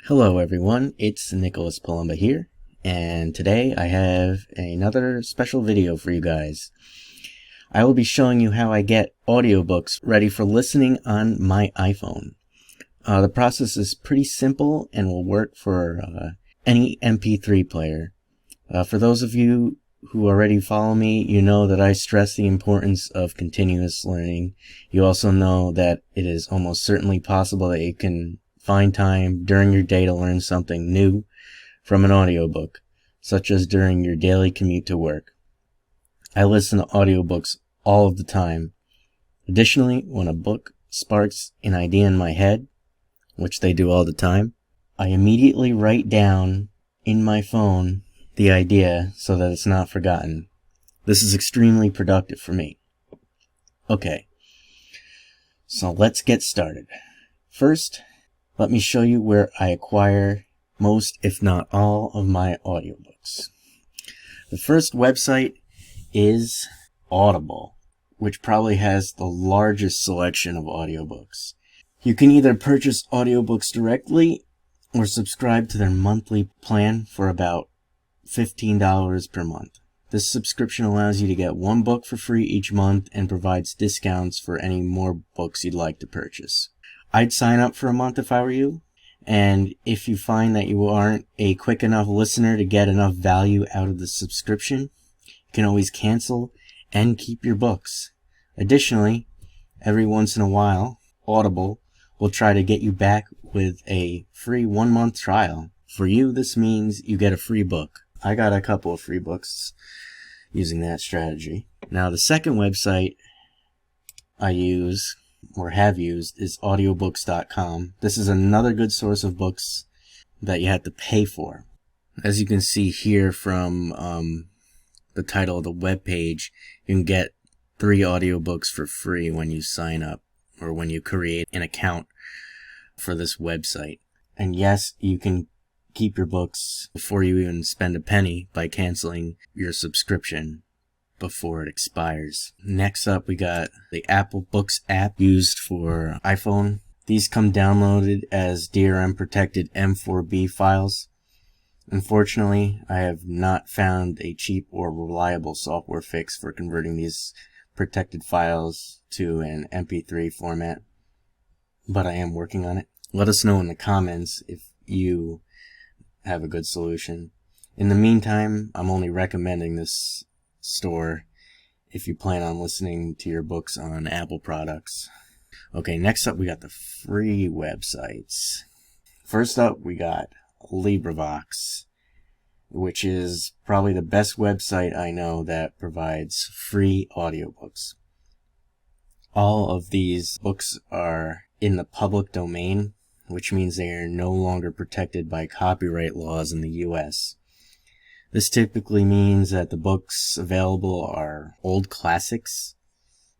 Hello everyone, it's Nicholas Palumba here, and today I have another special video for you guys. I will be showing you how I get audiobooks ready for listening on my iPhone. The process is pretty simple and will work for any MP3 player. For those of you who already follow me, you know that I stress the importance of continuous learning. You also know that it is almost certainly possible that you can find time during your day to learn something new from an audiobook, such as during your daily commute to work. I listen to audiobooks all of the time. Additionally, when a book sparks an idea in my head, which they do all the time, I immediately write down in my phone the idea so that it's not forgotten. This is extremely productive for me. Okay, so let's get started. First, let me show you where I acquire most, if not all, of my audiobooks. The first website is Audible, which probably has the largest selection of audiobooks. You can either purchase audiobooks directly or subscribe to their monthly plan for about $15 per month. This subscription allows you to get one book for free each month and provides discounts for any more books you'd like to purchase. I'd sign up for a month if I were you, and if you find that you aren't a quick enough listener to get enough value out of the subscription, you can always cancel and keep your books. Additionally, every once in a while, Audible will try to get you back with a free 1-month trial. For you, this means you get a free book. I got a couple of free books using that strategy. Now, the second website I use or have used is Audiobooks.com. This is another good source of books that you have to pay for. As you can see here from the title of the web page, you can get 3 audiobooks for free when you sign up or when you create an account for this website. And yes, you can keep your books before you even spend a penny by canceling your subscription before it expires. Next up, we got the Apple Books app used for iPhone. These come downloaded as DRM protected M4B files. Unfortunately, I have not found a cheap or reliable software fix for converting these protected files to an MP3 format, but I am working on it. Let us know in the comments if you have a good solution. In the meantime, I'm only recommending this store if you plan on listening to your books on Apple products. Okay, next up we got the free websites. First up we got Librivox, which is probably the best website I know that provides free audiobooks. All of these books are in the public domain, which means they are no longer protected by copyright laws in the US. This typically means that the books available are old classics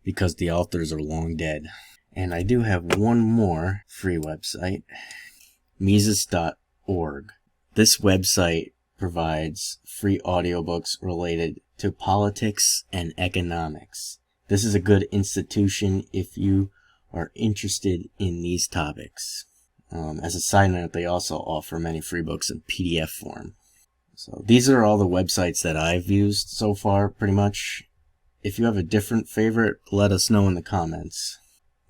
because the authors are long dead. And I do have one more free website, Mises.org. This website provides free audiobooks related to politics and economics. This is a good institution if you are interested in these topics. As a side note, they also offer many free books in PDF form. So these are all the websites that I've used so far, pretty much. If you have a different favorite, let us know in the comments.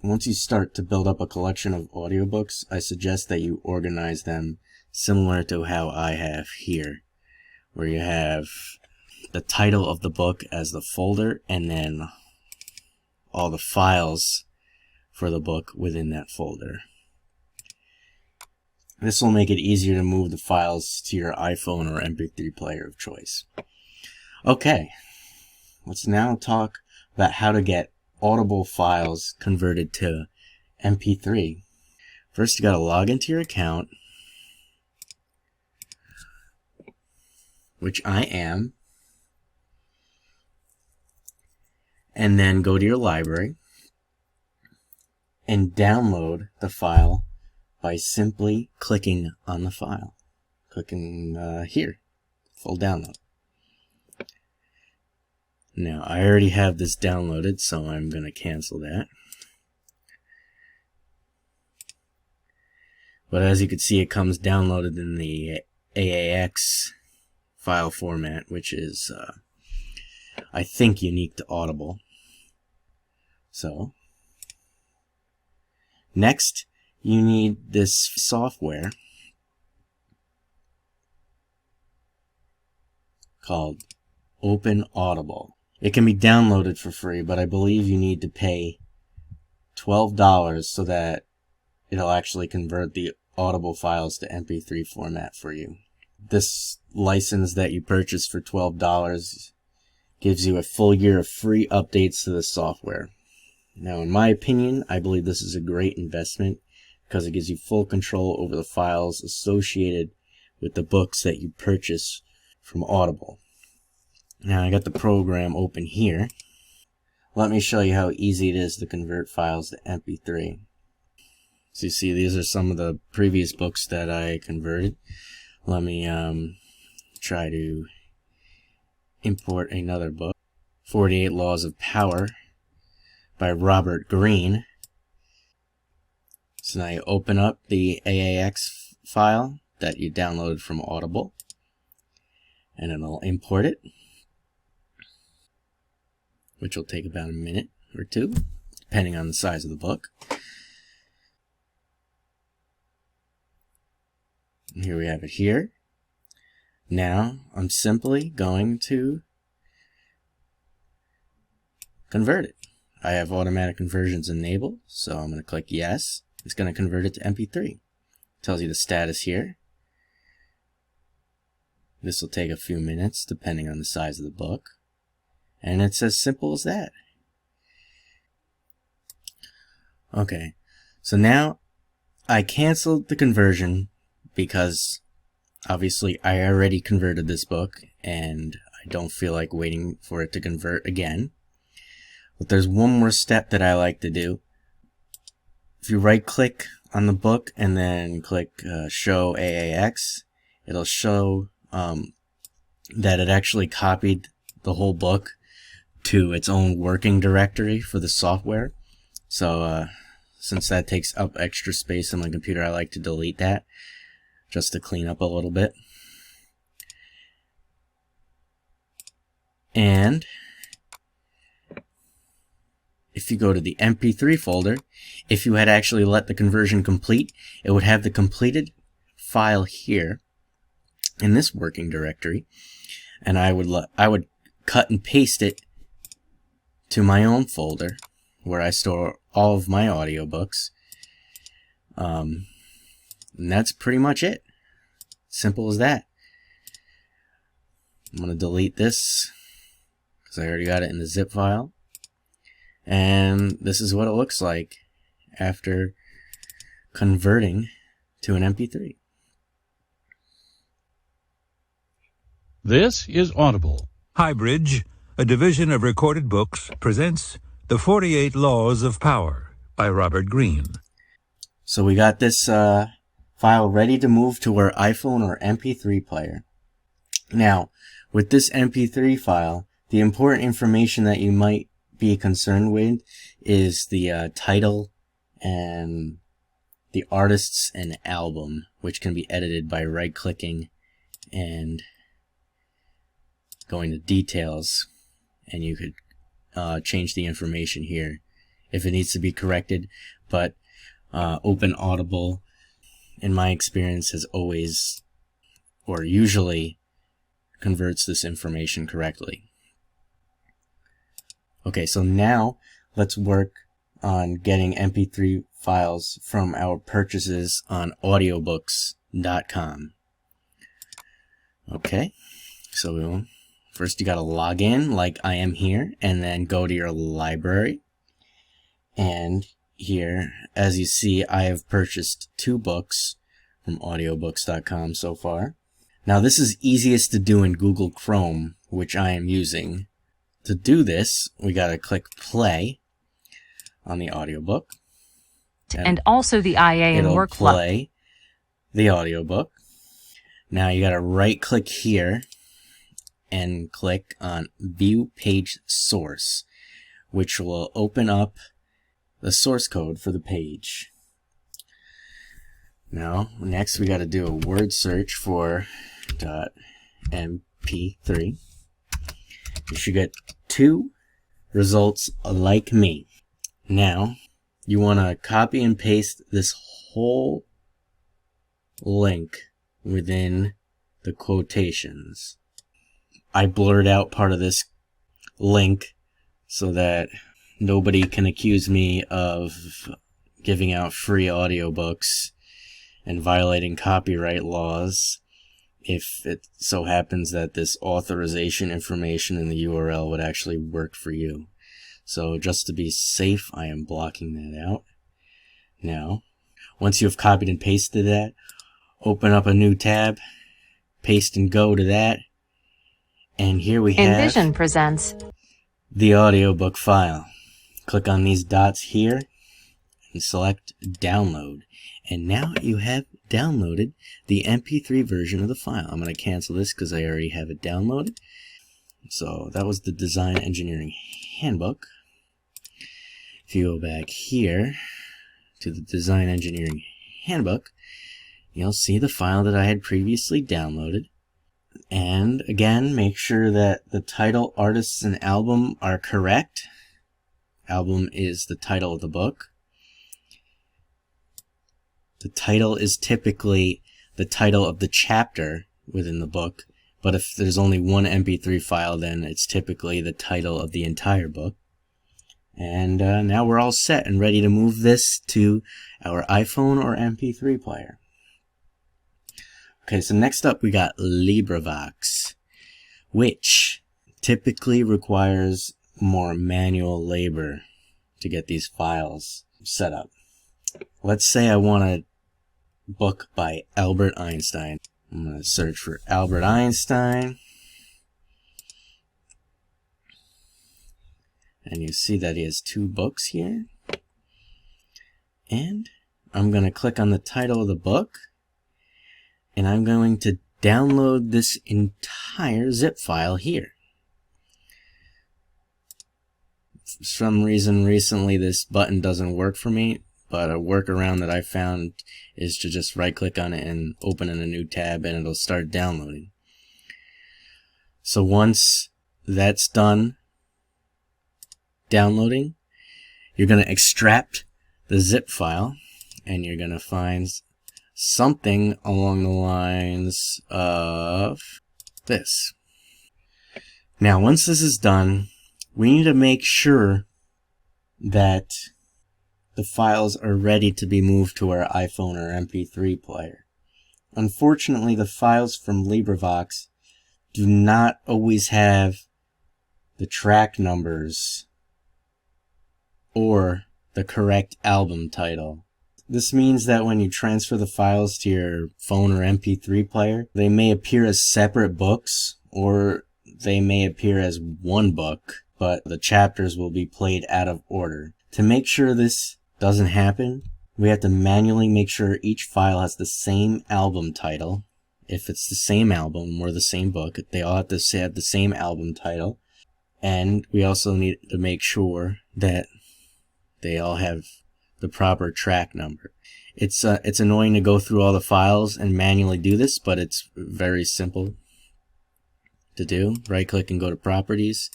Once you start to build up a collection of audiobooks, I suggest that you organize them similar to how I have here, where you have the title of the book as the folder and then all the files for the book within that folder. This will make it easier to move the files to your iPhone or MP3 player of choice. Okay, let's now talk about how to get Audible files converted to MP3. First, you gotta log into your account, which I am, and then go to your library and download the file by simply clicking on the file. Clicking here, full download. Now, I already have this downloaded, so I'm going to cancel that. But as you can see, it comes downloaded in the AAX file format, which is, I think, unique to Audible. So, next, you need this software called Open Audible. It can be downloaded for free, but I believe you need to pay $12 so that it'll actually convert the Audible files to MP3 format for you. This license that you purchase for $12 gives you a full year of free updates to the software. Now, in my opinion, I believe this is a great investment because it gives you full control over the files associated with the books that you purchase from Audible. Now, I got the program open here. Let me show you how easy it is to convert files to MP3. So you see, these are some of the previous books that I converted. Let me try to import another book, 48 Laws of Power by Robert Greene. So now you open up the AAX file that you downloaded from Audible, and it'll import it, which will take about a minute or two, depending on the size of the book. And here we have it here. Now, I'm simply going to convert it. I have automatic conversions enabled, so I'm going to click yes. It's going to convert it to MP3. It tells you the status here. This will take a few minutes, depending on the size of the book. And it's as simple as that. Okay, so now I canceled the conversion because obviously I already converted this book and I don't feel like waiting for it to convert again. But there's one more step that I like to do. If you right click on the book and then click show AAX, it'll show that it actually copied the whole book to its own working directory for the software. So since that takes up extra space on my computer, I like to delete that just to clean up a little bit. And if you go to the MP3 folder, if you had actually let the conversion complete, it would have the completed file here in this working directory, and I would cut and paste it to my own folder where I store all of my audiobooks. And that's pretty much it. Simple as that. I'm going to delete this because I already got it in the zip file. And this is what it looks like after converting to an MP3. This is Audible. Highbridge, a division of Recorded Books, presents The 48 Laws of Power by Robert Greene. So we got this file ready to move to our iPhone or MP3 player. Now, with this MP3 file, the important information that you might be concerned with is the title and the artists and album, which can be edited by right-clicking and going to details, and you could change the information here if it needs to be corrected. But Open Audible, in my experience, has always or usually converts this information correctly. Okay, so now let's work on getting MP3 files from our purchases on Audiobooks.com. Okay, so first you gotta log in like I am here, and then go to your library. And here, as you see, I have purchased 2 books from Audiobooks.com so far. Now this is easiest to do in Google Chrome, which I am using. To do this, we gotta click play on the audiobook. And also the IA and it'll workflow. Play the audiobook. Now you gotta right click here and click on View Page Source, which will open up the source code for the page. Now, next we got to do a word search for .mp3. You should get 2 results like me. Now, you want to copy and paste this whole link within the quotations. I blurred out part of this link so that nobody can accuse me of giving out free audiobooks and violating copyright laws if it so happens that this authorization information in the URL would actually work for you. So just to be safe, I am blocking that out. Now, once you have copied and pasted that, open up a new tab, paste and go to that, and here we have Envision presents the audiobook file. Click on these dots here and select download. And now you have downloaded the MP3 version of the file. I'm going to cancel this because I already have it downloaded. So that was the Design Engineering Handbook. If you go back here to the Design Engineering Handbook, you'll see the file that I had previously downloaded. And again, make sure that the title, artists, and album are correct. Album is the title of the book. The title is typically the title of the chapter within the book, but if there's only one MP3 file, then it's typically the title of the entire book. And now we're all set and ready to move this to our iPhone or MP3 player. Okay, so next up we got Librivox, which typically requires more manual labor to get these files set up. Let's say I want a book by Albert Einstein. I'm going to search for Albert Einstein. And you see that he has 2 books here. And I'm going to click on the title of the book. And I'm going to download this entire zip file here. For some reason recently this button doesn't work for me, but a workaround that I found is to just right click on it and open in a new tab and it'll start downloading. So once that's done downloading, you're going to extract the zip file and you're going to find something along the lines of this. Now once this is done, we need to make sure that the files are ready to be moved to our iPhone or MP3 player. Unfortunately, the files from Librivox do not always have the track numbers or the correct album title. This means that when you transfer the files to your phone or MP3 player, they may appear as separate books or they may appear as one book, but the chapters will be played out of order. To make sure this doesn't happen, we have to manually make sure each file has the same album title. If it's the same album or the same book, they all have to have the same album title. And we also need to make sure that they all have the proper track number. It's annoying to go through all the files and manually do this, but it's very simple to do. Right click and go to Properties,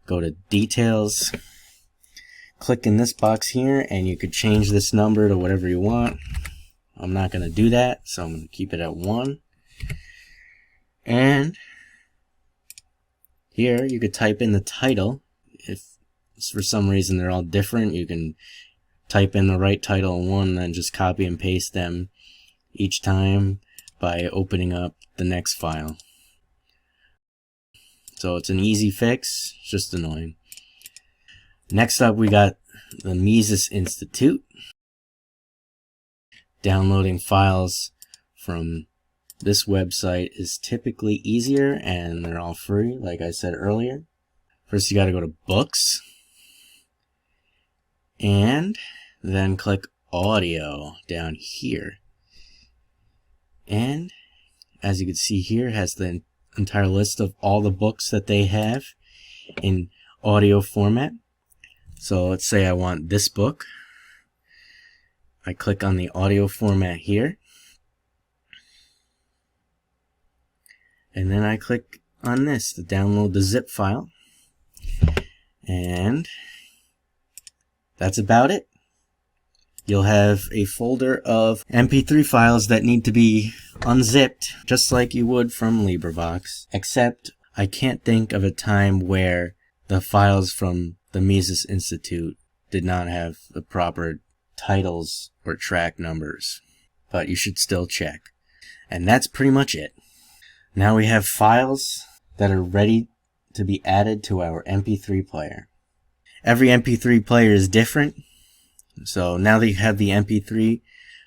go to Details, click in this box here, and you could change this number to whatever you want. I'm not going to do that, so I'm going to keep it at 1. And here you could type in the title. If for some reason they're all different, you can type in the right title in one and then just copy and paste them each time by opening up the next file. So it's an easy fix, it's just annoying. Next up we got the Mises Institute. Downloading files from this website is typically easier and they're all free, like I said earlier. First you gotta go to Books and then click Audio down here. And as you can see here, it has the entire list of all the books that they have in audio format. So let's say I want this book. I click on the audio format here, and then I click on this to download the zip file, and that's about it. You'll have a folder of MP3 files that need to be unzipped, just like you would from Librivox, except I can't think of a time where the files from the Mises Institute did not have the proper titles or track numbers, but you should still check. And that's pretty much it. Now we have files that are ready to be added to our MP3 player. Every MP3 player is different, so now that you have the MP3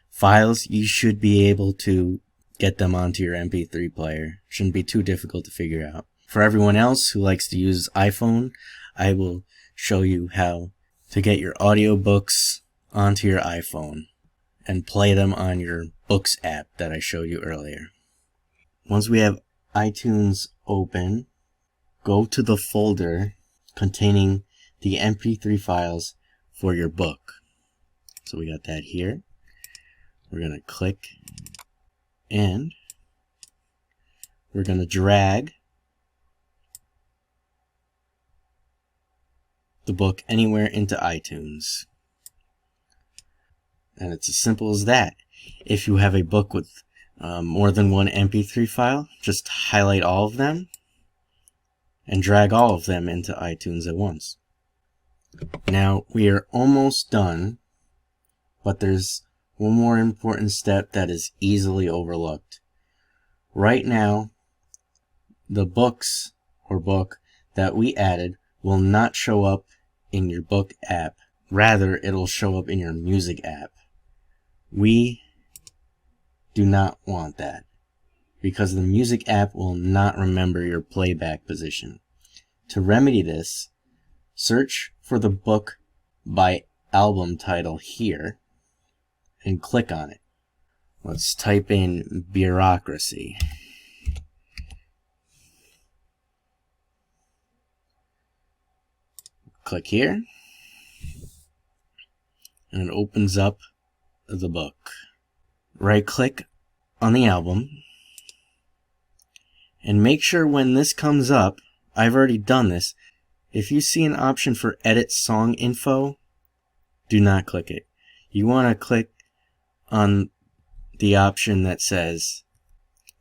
files, you should be able to get them onto your MP3 player. Shouldn't be too difficult to figure out. For everyone else who likes to use iPhone, I will show you how to get your audiobooks onto your iPhone and play them on your Books app that I showed you earlier. Once we have iTunes open, go to the folder containing the MP3 files for your book. So we got that here. We're going to click and we're going to drag the book anywhere into iTunes. And it's as simple as that. If you have a book with more than one MP3 file, just highlight all of them and drag all of them into iTunes at once. Now we are almost done, but there's one more important step that is easily overlooked. Right now, the books or book that we added will not show up in your book app. Rather, it'll show up in your music app. We do not want that, because the music app will not remember your playback position. To remedy this, search for the book by album title here and click on it. Let's type in bureaucracy. Click here, and it opens up the book. Right click on the album, and make sure when this comes up, I've already done this, if you see an option for edit song info, do not click it. You want to click on the option that says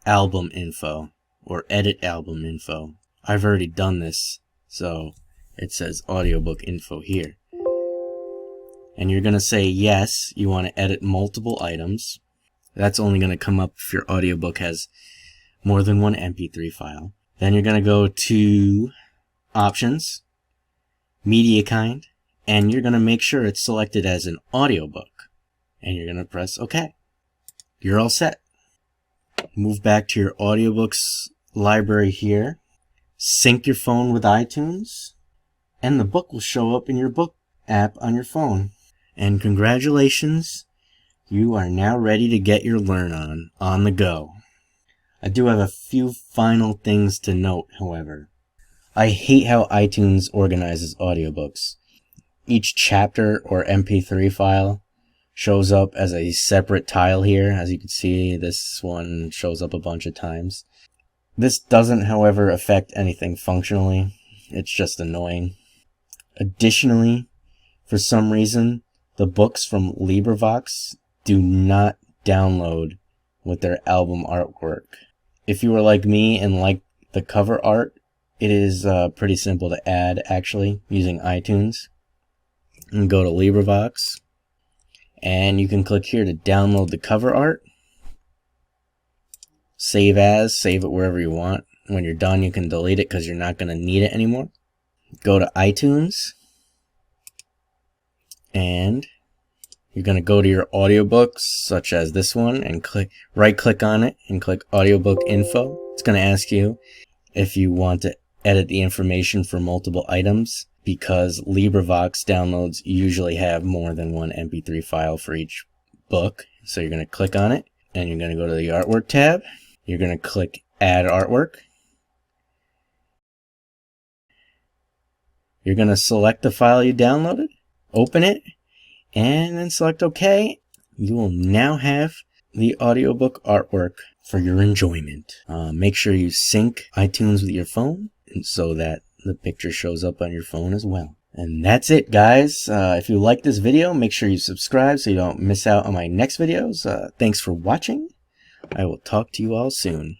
album info or edit album info. I've already done this, so it says audiobook info here. And you're going to say yes, you want to edit multiple items. That's only going to come up if your audiobook has more than one MP3 file. Then you're going to go to options, media kind, and you're going to make sure it's selected as an audiobook. And you're going to press OK. You're all set. Move back to your audiobooks library here. Sync your phone with iTunes, and the book will show up in your book app on your phone. And congratulations, you are now ready to get your learn on the go. I do have a few final things to note, however. I hate how iTunes organizes audiobooks. Each chapter or MP3 file shows up as a separate tile here. As you can see, this one shows up a bunch of times. This doesn't, however, affect anything functionally. It's just annoying. Additionally, for some reason, the books from Librivox do not download with their album artwork. If you are like me and like the cover art, it is pretty simple to add, actually, using iTunes. And go to Librivox, and you can click here to download the cover art. Save as, save it wherever you want. When you're done, you can delete it because you're not going to need it anymore. Go to iTunes, and you're going to go to your audiobooks, such as this one, and right click on it and click audiobook info. It's going to ask you if you want to edit the information for multiple items, because Librivox downloads usually have more than one MP3 file for each book. So you're going to click on it, and you're going to go to the artwork tab. You're going to click add artwork. You're going to select the file you downloaded, open it, and then select OK. you will now have the audiobook artwork for your enjoyment. Make sure you sync iTunes with your phone so that the picture shows up on your phone as well. And that's it, guys. If you like this video, make sure you subscribe so you don't miss out on my next videos. Thanks for watching. I will talk to you all soon.